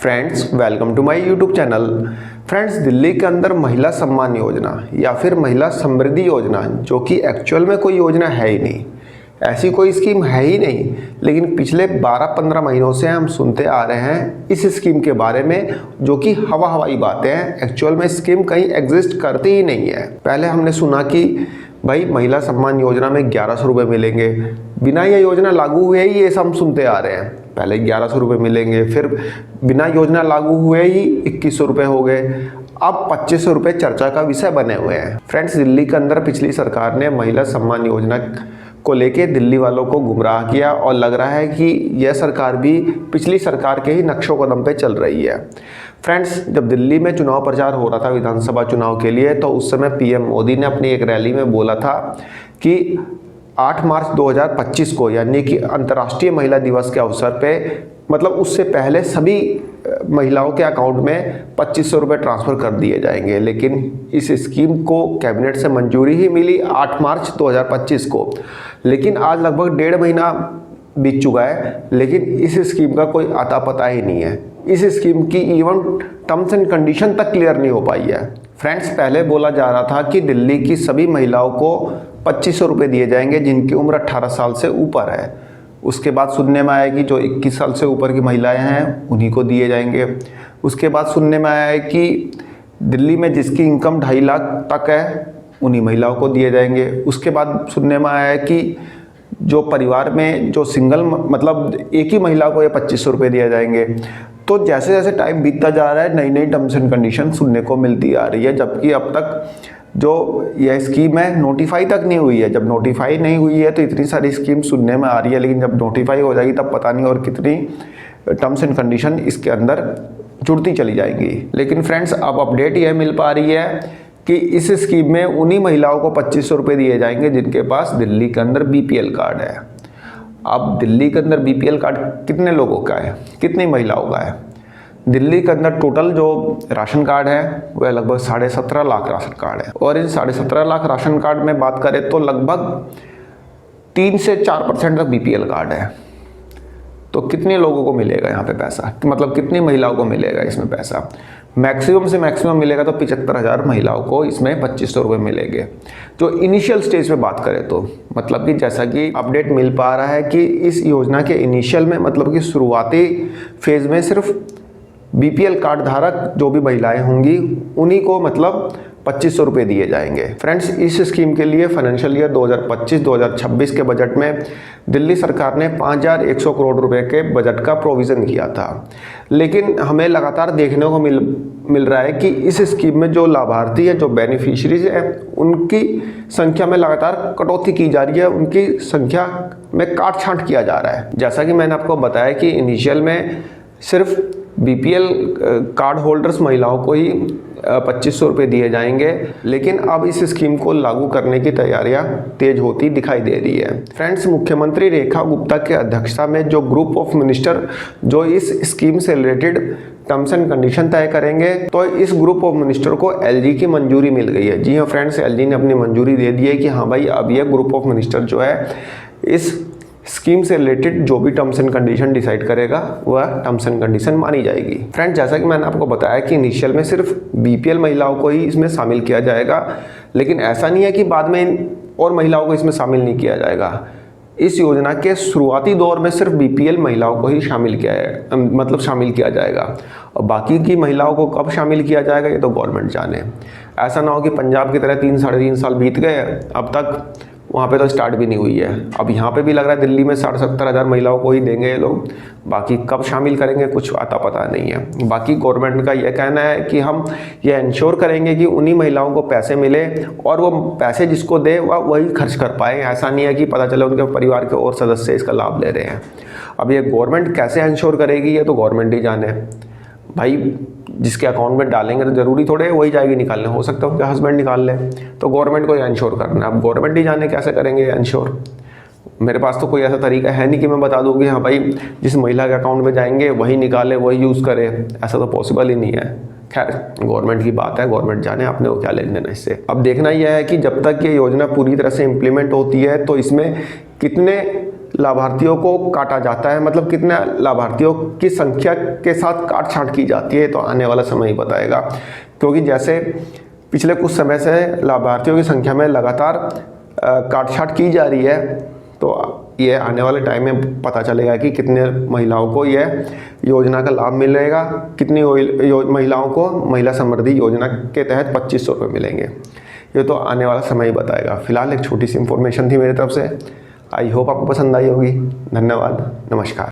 Friends, welcome to my YouTube channel. Friends, Delhi के अंदर महिला सम्मान योजना या फिर महिला समृद्धि योजना, जो कि एक्चुअल में कोई योजना है ही नहीं, ऐसी कोई स्कीम है ही नहीं, लेकिन पिछले 12-15 महीनों से हम सुनते आ रहे हैं इस स्कीम के बारे में, जो कि हवाई बातें हैं। एक्चुअल में स्कीम कहीं एग्जिस्ट करती ही नहीं है। पहले हमने सुना कि भाई महिला सम्मान योजना में 1100 रुपये मिलेंगे, बिना ये योजना लागू हुए ही ये सब हम सुनते आ रहे हैं। पहले 1100 रुपये मिलेंगे, फिर बिना योजना लागू हुए ही 2100 रुपये हो गए, अब 2500 रुपये चर्चा का विषय बने हुए हैं। फ्रेंड्स, दिल्ली के अंदर पिछली सरकार ने महिला सम्मान योजना को लेके दिल्ली वालों को गुमराह किया और लग रहा है कि यह सरकार भी पिछली सरकार के ही नक्शों कदम पे चल रही है। फ्रेंड्स, जब दिल्ली में चुनाव प्रचार हो रहा था विधानसभा चुनाव के लिए, तो उस समय पीएम मोदी ने अपनी एक रैली में बोला था कि 8 मार्च 2025 को, यानी कि अंतर्राष्ट्रीय महिला दिवस के अवसर पे, मतलब उससे पहले सभी महिलाओं के अकाउंट में 2500 रुपये ट्रांसफ़र कर दिए जाएंगे। लेकिन इस स्कीम को कैबिनेट से मंजूरी ही मिली 8 मार्च 2025 को, लेकिन आज लगभग 1.5 महीना बीत चुका है, लेकिन इस स्कीम का कोई आता पता ही नहीं है। इस स्कीम की इवन टर्म्स एंड कंडीशन तक क्लियर नहीं हो पाई है। फ्रेंड्स, पहले बोला जा रहा था कि दिल्ली की सभी महिलाओं को 2500 रुपये दिए जाएंगे जिनकी उम्र 18 साल से ऊपर है। उसके बाद सुनने में आया कि जो 21 साल से ऊपर की महिलाएं हैं उन्हीं को दिए जाएंगे। उसके बाद सुनने में आया है कि दिल्ली में जिसकी इनकम 2.5 लाख तक है उन्हीं महिलाओं को दिए जाएंगे। उसके बाद सुनने में आया है कि जो परिवार में जो सिंगल, मतलब एक ही महिला को ये 2500 रुपये दिए जाएंगे। तो जैसे जैसे टाइम बीतता जा रहा है, नई नई टर्म्स एंड कंडीशन सुनने को मिलती आ रही है, जबकि अब तक जो यह स्कीम है नोटिफाई तक नहीं हुई है। जब नोटिफाई नहीं हुई है तो इतनी सारी स्कीम सुनने में आ रही है, लेकिन जब नोटिफाई हो जाएगी तब पता नहीं और कितनी टर्म्स एंड कंडीशन इसके अंदर जुड़ती चली जाएंगी। लेकिन फ्रेंड्स, अब अपडेट यह मिल पा रही है कि इस स्कीम में उन्हीं महिलाओं को 2500 रुपये दिए जाएंगे जिनके पास दिल्ली के अंदर BPL कार्ड है। अब दिल्ली के अंदर BPL कार्ड कितने लोगों का है, कितनी महिलाओं का है? दिल्ली के अंदर टोटल जो राशन कार्ड है वह लगभग 17.5 लाख राशन कार्ड है, और इन 17.5 लाख राशन कार्ड में बात करें तो लगभग 3 से 4% तक BPL कार्ड है। तो कितने लोगों को मिलेगा यहाँ पे पैसा, मतलब कितनी महिलाओं को मिलेगा इसमें पैसा? मैक्सिमम से मैक्सिमम मिलेगा तो 75,000 महिलाओं को इसमें 2500 रुपये मिलेंगे। जो इनिशियल स्टेज पे बात करें तो, मतलब कि जैसा कि अपडेट मिल पा रहा है कि इस योजना के इनिशियल में, मतलब कि शुरुआती फेज में सिर्फ BPL कार्ड धारक जो भी महिलाएं होंगी उन्हीं को मतलब 2500 रुपये दिए जाएंगे। फ्रेंड्स, इस स्कीम के लिए फाइनेंशियल ईयर 2025-2026 के बजट में दिल्ली सरकार ने 5100 करोड़ रुपए के बजट का प्रोविज़न किया था। लेकिन हमें लगातार देखने को मिल रहा है कि इस स्कीम में जो लाभार्थी हैं, जो बेनिफिशरीज हैं, उनकी संख्या में लगातार कटौती की जा रही है, उनकी संख्या में काट छांट किया जा रहा है। जैसा कि मैंने आपको बताया कि इनिशियल में सिर्फ BPL कार्ड होल्डर्स महिलाओं को ही 2500 रुपये दिए जाएंगे, लेकिन अब इस स्कीम को लागू करने की तैयारियां तेज होती दिखाई दे रही है। फ्रेंड्स, मुख्यमंत्री रेखा गुप्ता के अध्यक्षता में जो ग्रुप ऑफ मिनिस्टर जो इस स्कीम से रिलेटेड टर्म्स एंड कंडीशन तय करेंगे, तो इस ग्रुप ऑफ मिनिस्टर को LG की मंजूरी मिल गई है। जी हाँ फ्रेंड्स, LG ने अपनी मंजूरी दे दी है कि हाँ भाई, अब यह ग्रुप ऑफ मिनिस्टर जो है इस स्कीम से रिलेटेड जो भी टर्म्स एंड कंडीशन डिसाइड करेगा वह टर्म्स एंड कंडीशन मानी जाएगी। फ्रेंड्स, जैसा कि मैंने आपको बताया कि इनिशियल में सिर्फ BPL महिलाओं को ही इसमें शामिल किया जाएगा, लेकिन ऐसा नहीं है कि बाद में और महिलाओं को इसमें शामिल नहीं किया जाएगा। इस योजना के शुरुआती दौर में सिर्फ BPL महिलाओं को ही शामिल किया जाएगा, और बाकी की महिलाओं को कब शामिल किया जाएगा ये तो गवर्नमेंट जाने। ऐसा ना हो कि पंजाब की तरह 3-3.5 साल बीत गए, अब तक वहाँ पे तो स्टार्ट भी नहीं हुई है। अब यहाँ पे भी लग रहा है दिल्ली में 70,000 महिलाओं को ही देंगे ये लोग, बाकी कब शामिल करेंगे कुछ आता पता नहीं है। बाकी गवर्नमेंट का यह कहना है कि हम ये इंश्योर करेंगे कि उन्हीं महिलाओं को पैसे मिले, और वो पैसे जिसको दे वह वही खर्च कर पाए। ऐसा नहीं है कि पता चले उनके परिवार के और सदस्य इसका लाभ ले रहे हैं। अब ये गवर्नमेंट कैसे इंश्योर करेगी ये तो गवर्नमेंट ही जाने। भाई, जिसके अकाउंट में डालेंगे तो ज़रूरी थोड़े वही जाएगी निकालने, हो सकता है उनके हस्बैंड निकाल ले, तो गवर्नमेंट को इंश्योर करना है। अब गवर्नमेंट ही जाने कैसे करेंगे इंश्योर। मेरे पास तो कोई ऐसा तरीका है नहीं कि मैं बता दूँ कि हाँ भाई जिस महिला के अकाउंट में जाएंगे वही निकाले वही यूज़ करे, ऐसा तो पॉसिबल ही नहीं है। खैर, गवर्नमेंट की बात है, गवर्नमेंट जाने, आपने वो क्या लेना देना इससे। अब देखना यह है कि जब तक ये योजना पूरी तरह से इम्प्लीमेंट होती है तो इसमें कितने लाभार्थियों को काटा जाता है, मतलब कितने लाभार्थियों की संख्या के साथ काट छांट की जाती है, तो आने वाला समय ही बताएगा। क्योंकि जैसे पिछले कुछ समय से लाभार्थियों की संख्या में लगातार काट छांट की जा रही है, तो ये आने वाले टाइम में पता चलेगा कि कितने महिलाओं को यह योजना का लाभ मिलेगा, कितनी महिलाओं को महिला समृद्धि योजना के तहत 2500 रुपये मिलेंगे। ये तो आने वाला समय ही बताएगा। फिलहाल एक छोटी सी इन्फॉर्मेशन थी मेरी तरफ से, आई होप आपको पसंद आई होगी। धन्यवाद, नमस्कार।